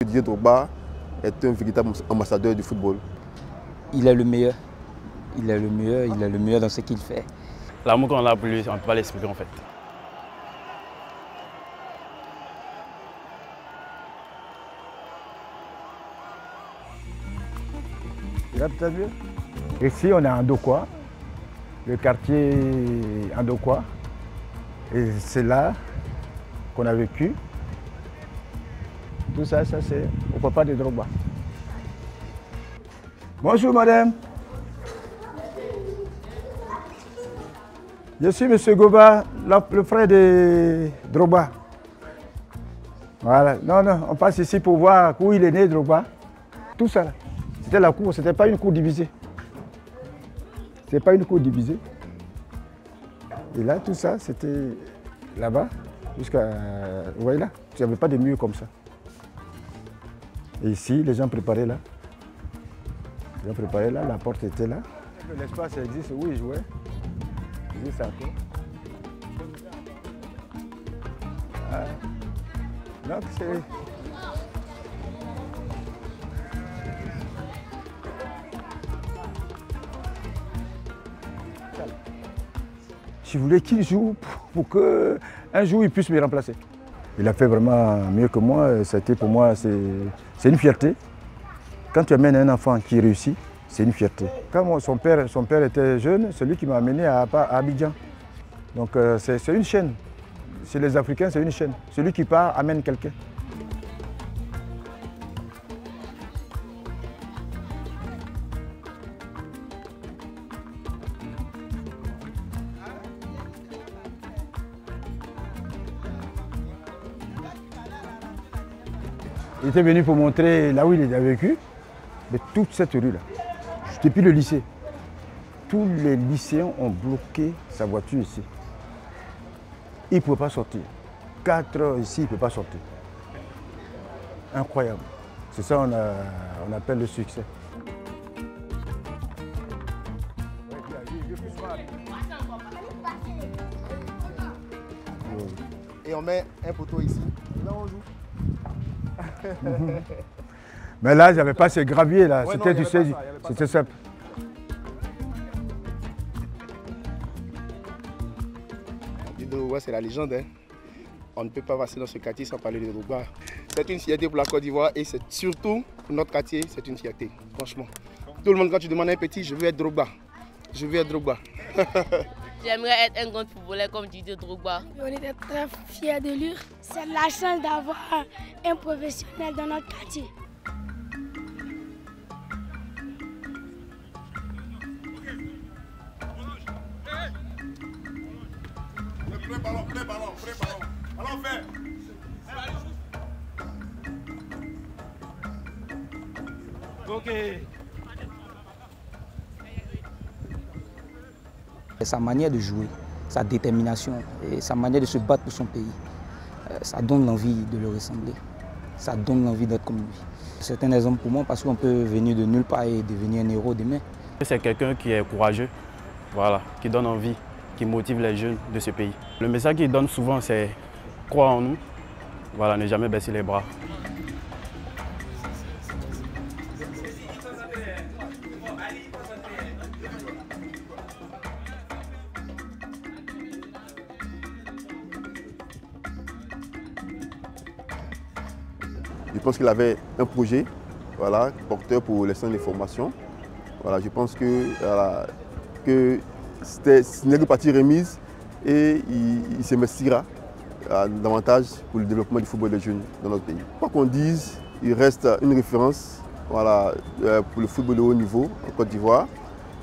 Didier Drogba est un véritable ambassadeur du football. Il est le meilleur. Il est le meilleur, il est le meilleur dans ce qu'il fait. L'amour qu'on a pour lui, on ne peut pas l'expliquer en fait. Là, tu as vu? Ici, on est à Ndokwa, le quartier Ndokwa. Et c'est là qu'on a vécu. Tout ça, c'est au papa de Drogba. Bonjour, madame. Je suis M. Goba, le frère de Drogba. Voilà. Non, on passe ici pour voir où il est né, Drogba. Tout ça, c'était la cour, c'était pas une cour divisée. C'était pas une cour divisée. Et là, tout ça, c'était là-bas, jusqu'à... Vous voyez là, il n'y avait pas de mur comme ça. Et ici, les gens préparaient là. Les gens préparaient là, la porte était là. L'espace existe, où ils jouaient. Il existe encore. Donc c'est... Je voulais qu'il joue pour qu'un jour il puisse me remplacer. Il a fait vraiment mieux que moi. Ça a été pour moi, c'est une fierté. Quand tu amènes un enfant qui réussit, c'est une fierté. Quand son père était jeune, c'est lui qui m'a amené à Abidjan. Donc c'est une chaîne. Chez les Africains, c'est une chaîne. Celui qui part amène quelqu'un. Il était venu pour montrer là où il a vécu, mais toute cette rue-là, depuis le lycée, tous les lycéens ont bloqué sa voiture ici. Il ne pouvait pas sortir. 4 heures ici, il ne peut pas sortir. Incroyable. C'est ça on appelle le succès. Et on met un poteau ici. Là, on joue. Mais là, il n'y avait pas ces graviers là, c'était du sais, c'était simple. Drogba, c'est la légende. Hein. On ne peut pas passer dans ce quartier sans parler de Drogba. C'est une fierté pour la Côte d'Ivoire et c'est surtout pour notre quartier, c'est une fierté, franchement. Tout le monde, quand tu demandes à un petit, je veux être Drogba. Je veux être Drogba. J'aimerais être un grand footballeur comme Didier Drogba. On était très fiers de lui. C'est la chance d'avoir un professionnel dans notre quartier. Ballon fait. Ok. Sa manière de jouer, sa détermination et sa manière de se battre pour son pays, ça donne l'envie de le ressembler. Ça donne l'envie d'être comme lui. C'est un exemple pour moi parce qu'on peut venir de nulle part et devenir un héros demain. C'est quelqu'un qui est courageux, voilà, qui donne envie, qui motive les jeunes de ce pays. Le message qu'il donne souvent, c'est croire en nous, voilà, ne jamais baisser les bras. Je pense qu'il avait un projet, voilà, porteur pour les centres de formation. Voilà, je pense que ce n'est que partie remise et il s'investira davantage pour le développement du football des jeunes dans notre pays. Quoi qu'on dise, il reste une référence, voilà, pour le football de haut niveau en Côte d'Ivoire.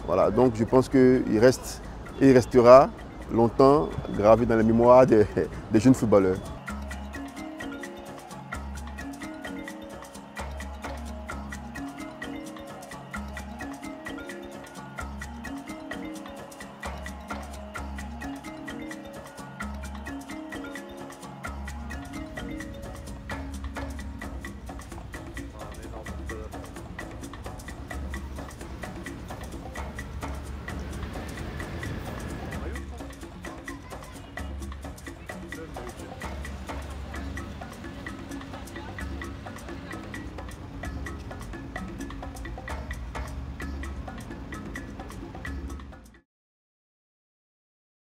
Voilà, donc je pense qu'il reste et il restera longtemps gravé dans la mémoire des jeunes footballeurs.